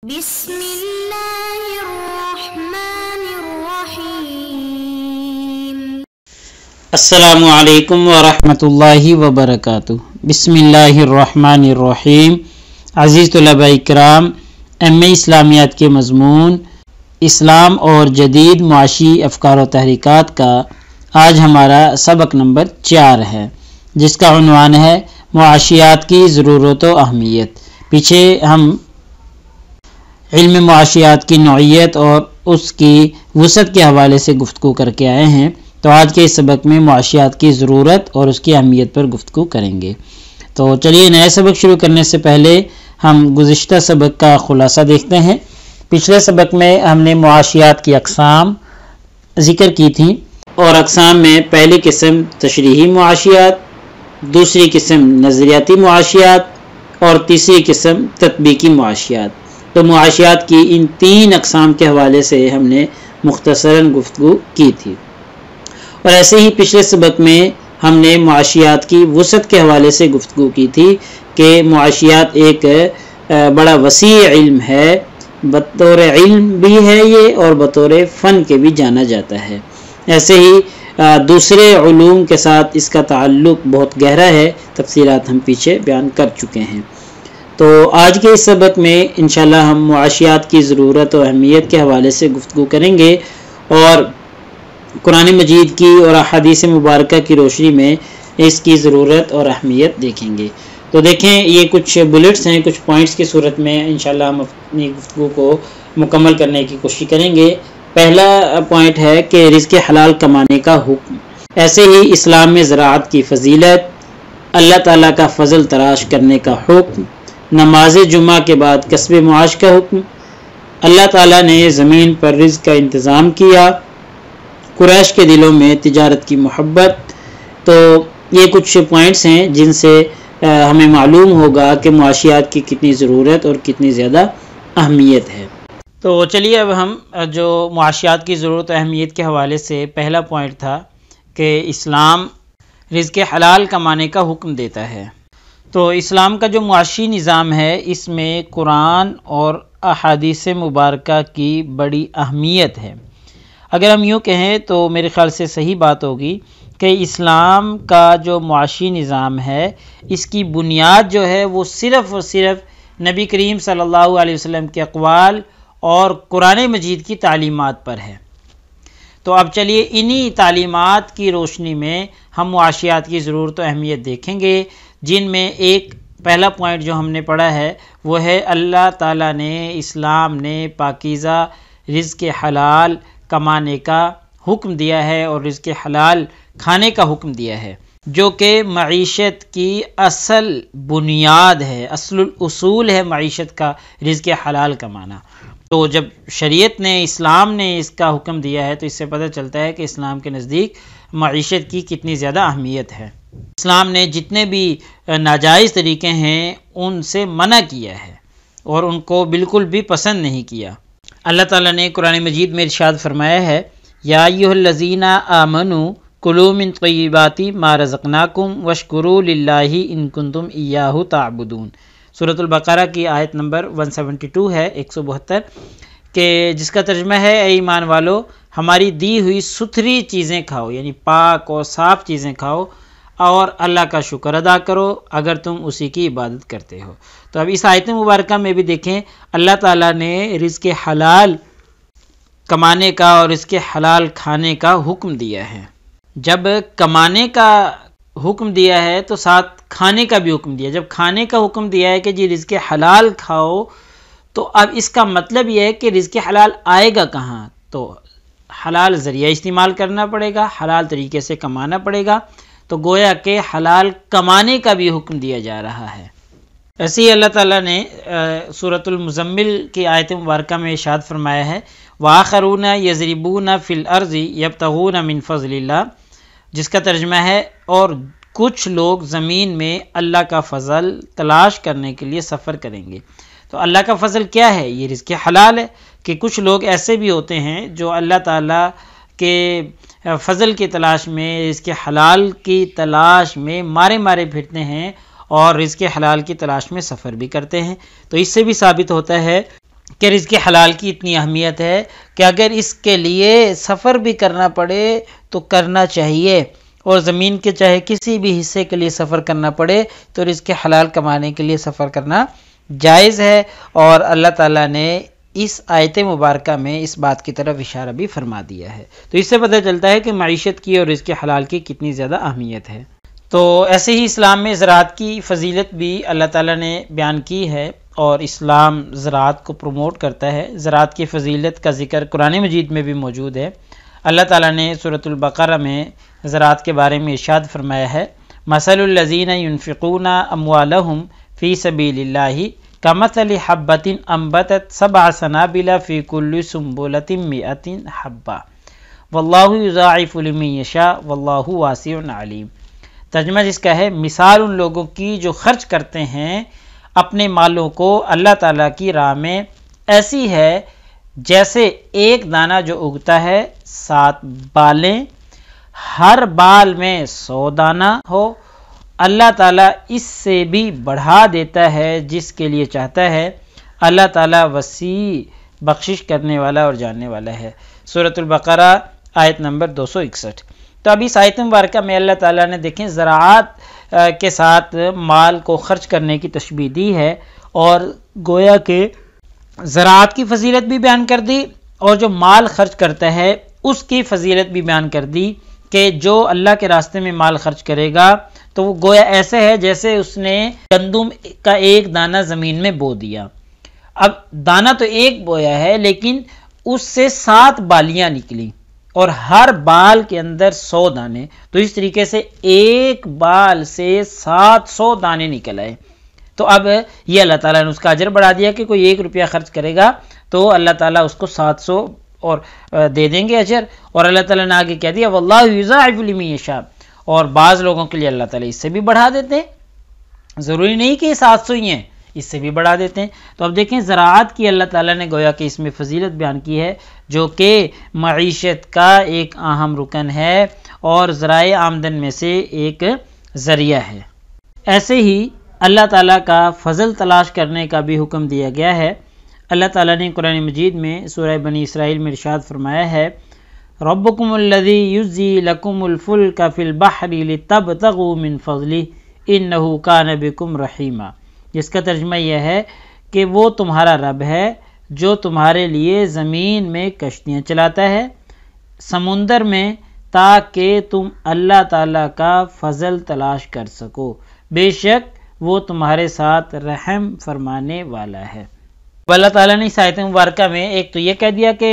بسم اللہ الرحمن الرحیم۔ السلام علیکم ورحمۃ اللہ وبرکاتہ۔ بسم اللہ الرحمن الرحیم۔ عزیز طلباء اکرام، ایم.اے اسلامیات کے مضمون اسلام اور جدید معاشی افکار و تحریکات کا آج ہمارا سبق نمبر 4 ہے، جس کا عنوان ہے معاشیات کی ضرورت و اہمیت۔ پیچھے ہم علم معاشیات کی نوعیت اور اس کی وسعت کے حوالے سے گفتگو کر کے آئے ہیں، تو آج کے اس سبق میں معاشیات کی ضرورت اور اس کی اہمیت پر گفتگو کریں گے۔ تو چلیے نئے سبق شروع کرنے سے پہلے ہم گزشتہ سبق کا خلاصہ دیکھتے ہیں۔ پچھلے سبق میں ہم نے معاشیات کی اقسام ذکر کی تھیں، اور اقسام میں پہلی قسم تشریحی معاشیات، دوسری قسم نظریاتی معاشیات اور تیسری قسم تطبیقی معاشیات۔ تو معاشیات کی ان 3 اقسام کے حوالے سے ہم نے مختصراً گفتگو کی تھی، اور ایسے ہی پچھلے سبق میں ہم نے معاشیات کی وسعت کے حوالے سے گفتگو کی تھی کہ معاشیات ایک بڑا وسیع علم ہے، بطور علم بھی ہے یہ اور بطور فن کے بھی جانا جاتا ہے۔ ایسے ہی دوسرے علوم کے ساتھ اس کا تعلق بہت گہرا ہے، تفصیلات ہم پیچھے بیان کر چکے ہیں۔ تو آج کے اس سبق میں انشاءاللہ ہم معاشیات کی ضرورت و اہمیت کے حوالے سے گفتگو کریں گے، اور قرآن مجید کی اور احادیث مبارکہ کی روشنی میں اس کی ضرورت اور اہمیت دیکھیں گے۔ تو دیکھیں، یہ کچھ بلٹس ہیں، کچھ پوائنٹس کی صورت میں انشاءاللہ ہم اپنی گفتگو کو مکمل کرنے کی کوشش کریں گے۔ پہلا پوائنٹ ہے کہ رزق حلال کمانے کا حکم۔ ایسے ہی اسلام میں زراعت کی فضیلت، اللہ تعالیٰ کا فضل تلاش کرنے کا حکم، نماز جمعہ کے بعد کسب معاش کا حکم، اللہ تعالیٰ نے زمین پر رزق کا انتظام کیا، قریش کے دلوں میں تجارت کی محبت۔ تو یہ کچھ پوائنٹس ہیں جن سے ہمیں معلوم ہوگا کہ معاشیات کی کتنی ضرورت اور کتنی زیادہ اہمیت ہے۔ تو چلیے اب ہم جو معاشیات کی ضرورت و اہمیت کے حوالے سے پہلا پوائنٹ تھا کہ اسلام رزق حلال کمانے کا حکم دیتا ہے۔ تو اسلام کا جو معاشی نظام ہے، اس میں قرآن اور احادیث مبارکہ کی بڑی اہمیت ہے۔ اگر ہم یوں کہیں تو میرے خیال سے صحیح بات ہوگی کہ اسلام کا جو معاشی نظام ہے، اس کی بنیاد جو ہے وہ صرف اور صرف نبی کریم صلی اللہ علیہ وسلم کے اقوال اور قرآن مجید کی تعلیمات پر ہے۔ تو اب چلیے انہی تعلیمات کی روشنی میں ہم معاشیات کی ضرورت و اہمیت دیکھیں گے، جن میں ایک پہلا پوائنٹ جو ہم نے پڑھا ہے وہ ہے اللہ تعالیٰ نے، اسلام نے پاکیزہ رزق حلال کمانے کا حکم دیا ہے اور رزق حلال کھانے کا حکم دیا ہے، جو کہ معیشت کی اصل بنیاد ہے، اصل الاصول ہے معیشت کا رزق حلال کمانا۔ تو جب شریعت نے، اسلام نے اس کا حکم دیا ہے، تو اس سے پتہ چلتا ہے کہ اسلام کے نزدیک معیشت کی کتنی زیادہ اہمیت ہے۔ اسلام نے جتنے بھی ناجائز طریقے ہیں ان سے منع کیا ہے اور ان کو بالکل بھی پسند نہیں کیا۔ اللہ تعالیٰ نے قرآن مجید میں ارشاد فرمایا ہے، یا ایھا الذین آمنوا کلوا من طیبات ما رزقناکم واشکروا للہ ان کنتم ایاہ تعبدون۔ سورۃ البقرہ کی آیت نمبر 172 ہے، 172، کہ جس کا ترجمہ ہے، اے ایمان والو، ہماری دی ہوئی ستھری چیزیں کھاؤ، یعنی پاک اور صاف چیزیں کھاؤ، اور اللہ کا شکر ادا کرو اگر تم اسی کی عبادت کرتے ہو۔ تو اب اس آیت مبارکہ میں بھی دیکھیں، اللہ تعالیٰ نے رزق حلال کمانے کا اور رزق حلال کھانے کا حکم دیا ہے۔ جب کمانے کا حکم دیا ہے تو ساتھ کھانے کا بھی حکم دیا۔ جب کھانے کا حکم دیا ہے کہ جی رزق حلال کھاؤ، تو اب اس کا مطلب یہ ہے کہ رزق حلال آئے گا کہاں؟ تو حلال ذریعہ استعمال کرنا پڑے گا، حلال طریقے سے کمانا پڑے گا۔ تو گویا کہ حلال کمانے کا بھی حکم دیا جا رہا ہے۔ ایسے ہی اللہ تعالیٰ نے سورۃ المزمل کی آیت مبارکہ میں ارشاد فرمایا ہے، وآخرون یضربون فی الارض یبتغون من فضل اللہ، جس کا ترجمہ ہے، اور کچھ لوگ زمین میں اللہ کا فضل تلاش کرنے کے لیے سفر کریں گے۔ تو اللہ کا فضل کیا ہے؟ یہ رزق حلال ہے، کہ کچھ لوگ ایسے بھی ہوتے ہیں جو اللہ تعالیٰ کے فضل کی تلاش میں، رزق حلال کی تلاش میں مارے پھرتے ہیں اور رزق حلال کی تلاش میں سفر بھی کرتے ہیں۔ تو اس سے بھی ثابت ہوتا ہے کہ رزق حلال کی اتنی اہمیت ہے کہ اگر اس کے لیے سفر بھی کرنا پڑے تو کرنا چاہیے، اور زمین کے چاہے کسی بھی حصے کے لیے سفر کرنا پڑے تو رزق حلال کمانے کے لیے سفر کرنا جائز ہے۔ اور اللہ تعالیٰ نے اس آیت مبارکہ میں اس بات کی طرف اشارہ بھی فرما دیا ہے، تو اس سے پتہ چلتا ہے کہ معیشت کی اور رزق حلال کی کتنی زیادہ اہمیت ہے۔ تو ایسے ہی اسلام میں زراعت کی فضیلت بھی اللہ تعالیٰ نے بیان کی ہے، اور اسلام زراعت کو پروموٹ کرتا ہے۔ زراعت کی فضیلت کا ذکر قرآن مجید میں بھی موجود ہے۔ اللہ تعالیٰ نے سورۃ البقرہ میں زراعت کے بارے میں ارشاد فرمایا ہے، مثل الذین ينفقون اموالهم فی سبیل اللہ کمثل حبۃ انبتت سبع سنابل فی کل سنبلۃ مئۃ حبۃ واللہ یضاعف لمن یشاء واللہ واسع علیم۔ ترجمہ جس کا ہے، مثال ان لوگوں کی جو خرچ کرتے ہیں اپنے مالوں کو اللہ تعالیٰ کی راہ میں ایسی ہے جیسے ایک دانہ جو اگتا ہے 7 بالیں، ہر بال میں 100 دانہ ہو، اللہ تعالیٰ اس سے بھی بڑھا دیتا ہے جس کے لیے چاہتا ہے، اللہ تعالیٰ وسیع بخشش کرنے والا اور جاننے والا ہے۔ سورۃ البقرہ آیت نمبر 261۔ تو اب اس آیت مبارکہ میں اللہ تعالیٰ نے دیکھیں زراعت کے ساتھ مال کو خرچ کرنے کی تشبیہ دی ہے، اور گویا کہ زراعت کی فضیلت بھی بیان کر دی، اور جو مال خرچ کرتا ہے اس کی فضیلت بھی بیان کر دی کہ جو اللہ کے راستے میں مال خرچ کرے گا تو وہ گویا ایسے ہے جیسے اس نے گندم کا ایک دانہ زمین میں بو دیا۔ اب دانہ تو ایک بویا ہے لیکن اس سے 7 بالیاں نکلی، اور ہر بال کے اندر 100 دانے، تو اس طریقے سے ایک بال سے 700 دانے نکل آئے۔ تو اب یہ اللہ تعالیٰ نے اس کا اجر بڑھا دیا کہ کوئی 1 روپیہ خرچ کرے گا تو اللہ تعالیٰ اس کو 700 اور دے دیں گے اجر، اور اللہ تعالیٰ نے آگے کہہ دیا واللہ یضاعف لمن یشاء، اور بعض لوگوں کے لیے اللہ تعالیٰ اس سے بھی بڑھا دیتے ہیں، ضروری نہیں کہ 700 ہی ہیں، اس سے بھی بڑھا دیتے ہیں۔ تو اب دیکھیں زراعت کی اللہ تعالیٰ نے گویا کہ اس میں فضیلت بیان کی ہے جو کہ معیشت کا ایک اہم رکن ہے اور ذرائع آمدن میں سے ایک ذریعہ ہے۔ ایسے ہی اللہ تعالیٰ کا فضل تلاش کرنے کا بھی حکم دیا گیا ہے۔ اللہ تعالیٰ نے قرآن مجید میں سورہ بنی اسرائیل میں ارشاد فرمایا ہے، ربکم الذی یزی لکم الفلک فی البحر لتبتغوا من فضلہ انہ کان بکم رحیما، جس کا ترجمہ یہ ہے کہ وہ تمہارا رب ہے جو تمہارے لیے زمین میں کشتیاں چلاتا ہے سمندر میں تاکہ تم اللہ تعالیٰ کا فضل تلاش کر سکو، بے شک وہ تمہارے ساتھ رحم فرمانے والا ہے۔ اللہ تعالیٰ نے اس آیت مبارکہ میں ایک تو یہ کہہ دیا کہ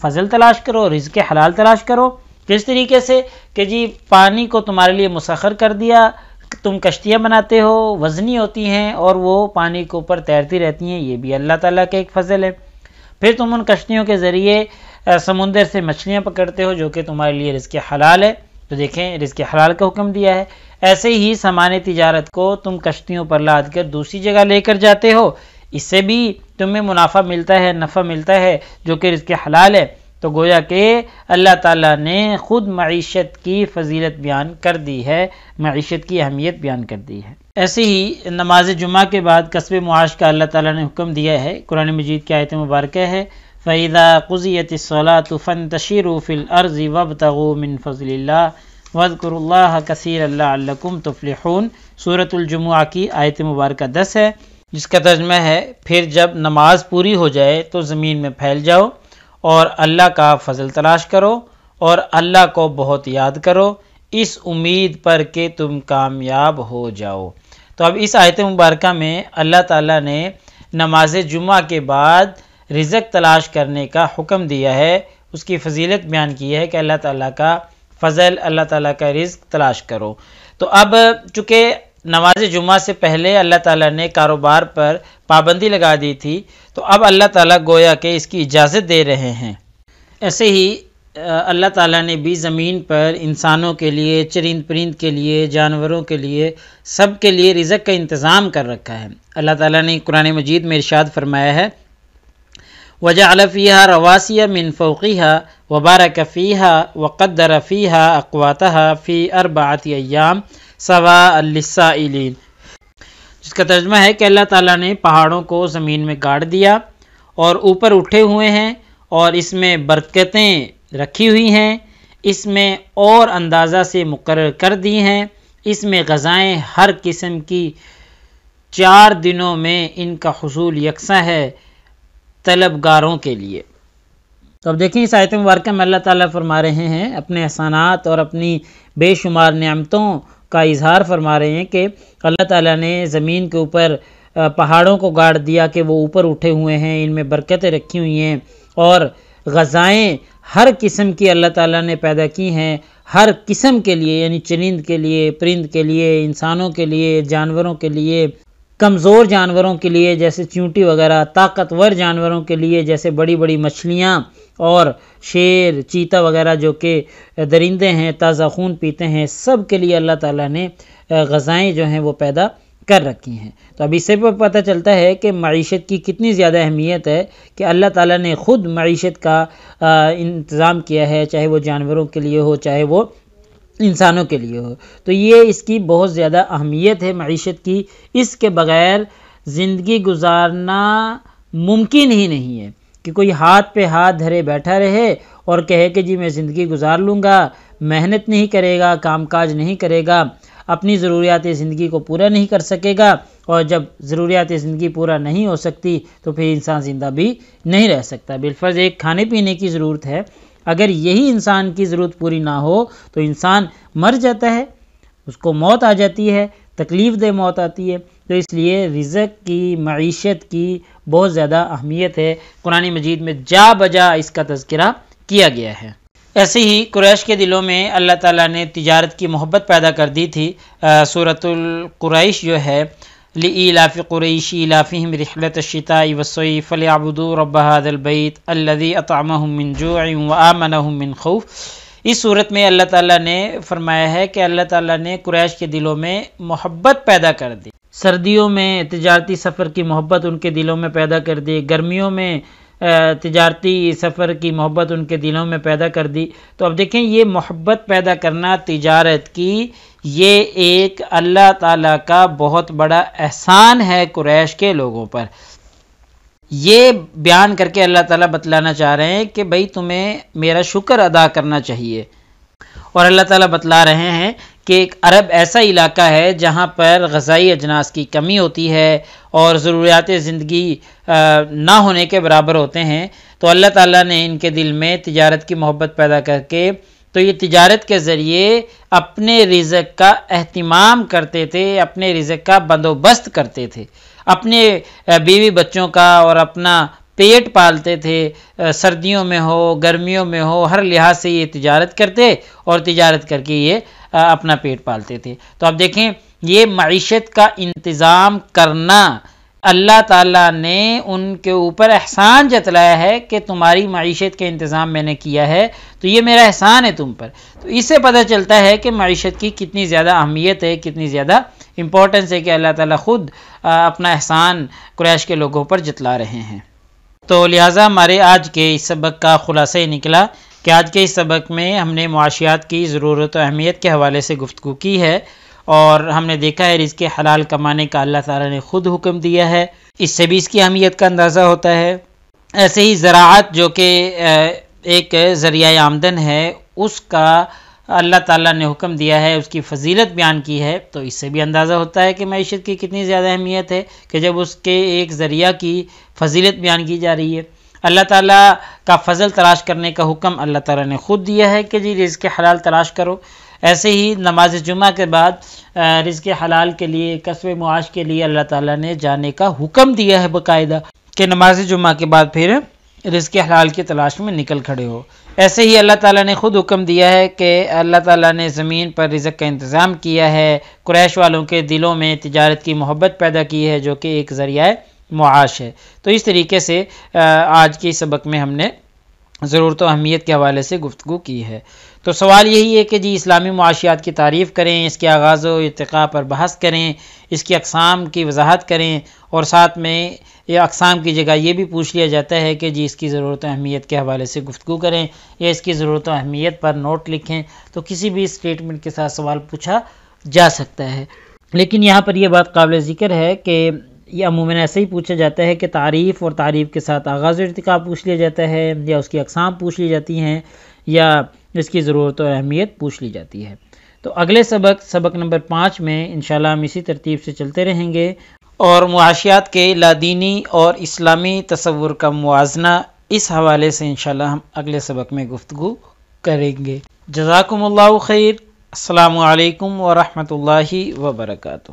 فضل تلاش کرو، رزق حلال تلاش کرو، کس طریقے سے کہ جی پانی کو تمہارے لیے مسخر کر دیا، تم کشتیاں بناتے ہو، وزنی ہوتی ہیں اور وہ پانی کے اوپر تیرتی رہتی ہیں، یہ بھی اللہ تعالیٰ کا ایک فضل ہے۔ پھر تم ان کشتیوں کے ذریعے سمندر سے مچھلیاں پکڑتے ہو جو کہ تمہارے لیے رزق حلال ہے، تو دیکھیں رزق حلال کا حکم دیا ہے۔ ایسے ہی سامان تجارت کو تم کشتیوں پر لاد کر دوسری جگہ لے کر جاتے ہو، اس سے بھی تمہیں منافع ملتا ہے، نفع ملتا ہے جو کہ رزق حلال ہے۔ تو گویا کہ اللہ تعالیٰ نے خود معیشت کی فضیلت بیان کر دی ہے، معیشت کی اہمیت بیان کر دی ہے۔ ایسے ہی نماز جمعہ کے بعد کسب معاش کا اللہ تعالیٰ نے حکم دیا ہے۔ قرآن مجید کی آیت مبارکہ ہے فَإِذَا قُضِيَتِ الصَّلَاةُ فَانتَشِرُوا فِي الْأَرْضِ وَابْتَغُوا مِن فَضْلِ اللَّهِ وَاذْكُرُوا اللَّهَ كَثِيرًا لَعَلَّكُمْ تُفْلِحُونَ۔ سورۃ الجمعہ کی آیت مبارکہ 10 ہے، جس کا ترجمہ ہے پھر جب نماز پوری ہو جائے تو زمین میں پھیل جاؤ اور اللہ کا فضل تلاش کرو اور اللہ کو بہت یاد کرو اس امید پر کہ تم کامیاب ہو جاؤ۔ تو اب اس آیت مبارکہ میں اللہ تعالیٰ نے نماز جمعہ کے بعد رزق تلاش کرنے کا حکم دیا ہے، اس کی فضیلت بیان کی ہے کہ اللہ تعالیٰ کا فضل، اللہ تعالیٰ کا رزق تلاش کرو۔ تو اب چونکہ نماز جمعہ سے پہلے اللہ تعالیٰ نے کاروبار پر پابندی لگا دی تھی، تو اب اللہ تعالیٰ گویا کہ اس کی اجازت دے رہے ہیں۔ ایسے ہی اللہ تعالیٰ نے بھی زمین پر انسانوں کے لیے، چرند پرند کے لیے، جانوروں کے لیے، سب کے لیے رزق کا انتظام کر رکھا ہے۔ اللہ تعالیٰ نے قرآن مجید میں ارشاد فرمایا ہے وَجَعَلَ فِيهَا رَوَاسِيَ مِن فَوْقِهَا وَبَارَكَ فِيهَا وَقَدَّرَ فِيهَا أَقْوَاتَهَا فِي 4 أَيَّامٍ سَوَاءً لِلسَّائِلِينَ، جس کا ترجمہ ہے کہ اللہ تعالیٰ نے پہاڑوں کو زمین میں گاڑ دیا اور اوپر اٹھے ہوئے ہیں اور اس میں برکتیں رکھی ہوئی ہیں، اس میں اور اندازہ سے مقرر کر دی ہیں، اس میں غذائیں ہر قسم کی 4 دنوں میں ان کا حصول یکساں ہے طلبگاروں کے لیے۔ تو اب دیکھیں اس آیت مبارکہ میں اللہ تعالیٰ فرما رہے ہیں اپنے احسانات اور اپنی بے شمار نعمتوں کا اظہار فرما رہے ہیں کہ اللہ تعالیٰ نے زمین کے اوپر پہاڑوں کو گاڑ دیا کہ وہ اوپر اٹھے ہوئے ہیں، ان میں برکتیں رکھی ہوئی ہیں، اور غذائیں ہر قسم کی اللہ تعالیٰ نے پیدا کی ہیں، ہر قسم کے لیے، یعنی چرند کے لیے، پرند کے لیے، انسانوں کے لیے، جانوروں کے لیے، کمزور جانوروں کے لیے جیسے چیونٹی وغیرہ، طاقتور جانوروں کے لیے جیسے بڑی بڑی مچھلیاں اور شیر، چیتا وغیرہ جو کہ درندے ہیں، تازہ خون پیتے ہیں، سب کے لیے اللہ تعالیٰ نے غذائیں جو ہیں وہ پیدا کر رکھی ہیں۔ تو اب اس سے پتہ چلتا ہے کہ معیشت کی کتنی زیادہ اہمیت ہے کہ اللہ تعالیٰ نے خود معیشت کا انتظام کیا ہے، چاہے وہ جانوروں کے لیے ہو، چاہے وہ انسانوں کے لیے ہو۔ تو یہ اس کی بہت زیادہ اہمیت ہے معیشت کی، اس کے بغیر زندگی گزارنا ممکن ہی نہیں ہے کہ کوئی ہاتھ پہ ہاتھ دھرے بیٹھا رہے اور کہے کہ جی میں زندگی گزار لوں گا، محنت نہیں کرے گا، کام کاج نہیں کرے گا، اپنی ضروریات زندگی کو پورا نہیں کر سکے گا، اور جب ضروریات زندگی پورا نہیں ہو سکتی تو پھر انسان زندہ بھی نہیں رہ سکتا۔ بالفرض ایک کھانے پینے کی ضرورت ہے، اگر یہی انسان کی ضرورت پوری نہ ہو تو انسان مر جاتا ہے، اس کو موت آ جاتی ہے، تکلیف دہ موت آتی ہے۔ تو اس لیے رزق کی، معیشت کی بہت زیادہ اہمیت ہے، قرآن مجید میں جا بجا اس کا تذکرہ کیا گیا ہے۔ ایسے ہی قریش کے دلوں میں اللہ تعالیٰ نے تجارت کی محبت پیدا کر دی تھی۔ سورۃ القریش جو ہے، لإیلاف قریش ایلافہم رحلۃ الشتاء والصیف فلیعبدوا رب ھذا البیت الذی اطعمہم من جوع وآمنہم من خوف۔ اس صورت میں اللہ تعالیٰ نے فرمایا ہے کہ اللہ تعالیٰ نے قریش کے دلوں میں محبت پیدا کر دی، سردیوں میں تجارتی سفر کی محبت ان کے دلوں میں پیدا کر دی، گرمیوں میں تجارتی سفر کی محبت ان کے دلوں میں پیدا کر دی۔ تو اب دیکھیں یہ محبت پیدا کرنا تجارت کی، یہ ایک اللہ تعالیٰ کا بہت بڑا احسان ہے قریش کے لوگوں پر۔ یہ بیان کر کے اللہ تعالیٰ بتلانا چاہ رہے ہیں کہ بھئی تمہیں میرا شکر ادا کرنا چاہیے، اور اللہ تعالیٰ بتلا رہے ہیں کہ ایک عرب ایسا علاقہ ہے جہاں پر غذائی اجناس کی کمی ہوتی ہے اور ضروریات زندگی نہ ہونے کے برابر ہوتے ہیں، تو اللہ تعالیٰ نے ان کے دل میں تجارت کی محبت پیدا کر کے تو یہ تجارت کے ذریعے اپنے رزق کا اہتمام کرتے تھے، اپنے رزق کا بندوبست کرتے تھے، اپنے بیوی بچوں کا اور اپنا پیٹ پالتے تھے، سردیوں میں ہو گرمیوں میں ہو، ہر لحاظ سے یہ تجارت کرتے اور تجارت کر کے یہ اپنا پیٹ پالتے تھے۔ تو اب دیکھیں یہ معیشت کا انتظام کرنا اللہ تعالیٰ نے ان کے اوپر احسان جتلایا ہے کہ تمہاری معیشت کے انتظام میں نے کیا ہے، تو یہ میرا احسان ہے تم پر۔ تو اس سے پتہ چلتا ہے کہ معیشت کی کتنی زیادہ اہمیت ہے، کتنی زیادہ امپورٹنس ہے کہ اللہ تعالیٰ خود اپنا احسان قریش کے لوگوں پر جتلا رہے ہیں۔ تو لہٰذا ہمارے آج کے اس سبق کا خلاصہ یہ نکلا کہ آج کے اس سبق میں ہم نے معاشیات کی ضرورت و اہمیت کے حوالے سے گفتگو کی ہے، اور ہم نے دیکھا ہے رزق حلال کمانے کا اللہ تعالیٰ نے خود حکم دیا ہے، اس سے بھی اس کی اہمیت کا اندازہ ہوتا ہے۔ ایسے ہی زراعت جو کہ ایک ذریعہ آمدن ہے، اس کا اللہ تعالیٰ نے حکم دیا ہے، اس کی فضیلت بیان کی ہے، تو اس سے بھی اندازہ ہوتا ہے کہ معیشت کی کتنی زیادہ اہمیت ہے کہ جب اس کے ایک ذریعہ کی فضیلت بیان کی جا رہی ہے۔ اللہ تعالیٰ کا فضل تلاش کرنے کا حکم اللہ تعالیٰ نے خود دیا ہے کہ جی رزق حلال تلاش کرو۔ ایسے ہی نماز جمعہ کے بعد رزق حلال کے لیے، کسب معاش کے لیے اللہ تعالیٰ نے جانے کا حکم دیا ہے باقاعدہ کہ نماز جمعہ کے بعد پھر رزق حلال کی تلاش میں نکل کھڑے ہو۔ ایسے ہی اللہ تعالیٰ نے خود حکم دیا ہے کہ اللہ تعالیٰ نے زمین پر رزق کا انتظام کیا ہے، قریش والوں کے دلوں میں تجارت کی محبت پیدا کی ہے جو کہ ایک ذریعہ معاش ہے۔ تو اس طریقے سے آج کے سبق میں ہم نے ضرورت و اہمیت کے حوالے سے گفتگو کی ہے۔ تو سوال یہی ہے کہ جی اسلامی معاشیات کی تعریف کریں، اس کے آغاز و ارتقاء پر بحث کریں، اس کی اقسام کی وضاحت کریں، اور ساتھ میں یہ اقسام کی جگہ یہ بھی پوچھ لیا جاتا ہے کہ جی اس کی ضرورت و اہمیت کے حوالے سے گفتگو کریں یا اس کی ضرورت و اہمیت پر نوٹ لکھیں، تو کسی بھی اسٹیٹمنٹ کے ساتھ سوال پوچھا جا سکتا ہے۔ لیکن یہاں پر یہ بات قابل ذکر ہے کہ یہ عموماً ایسے ہی پوچھا جاتا ہے کہ تعریف اور تعریف کے ساتھ آغاز و ارتقا پوچھ لیا جاتا ہے، یا اس کی اقسام پوچھ لی جاتی ہیں، یا اس کی ضرورت اور اہمیت پوچھ لی جاتی ہے۔ تو اگلے سبق نمبر 5 میں انشاءاللہ ہم اسی ترتیب سے چلتے رہیں گے، اور معاشیات کے لادینی اور اسلامی تصور کا موازنہ اس حوالے سے انشاءاللہ ہم اگلے سبق میں گفتگو کریں گے۔ جزاکم اللہ خیر۔ السلام علیکم ورحمۃ اللہ وبرکاتہ۔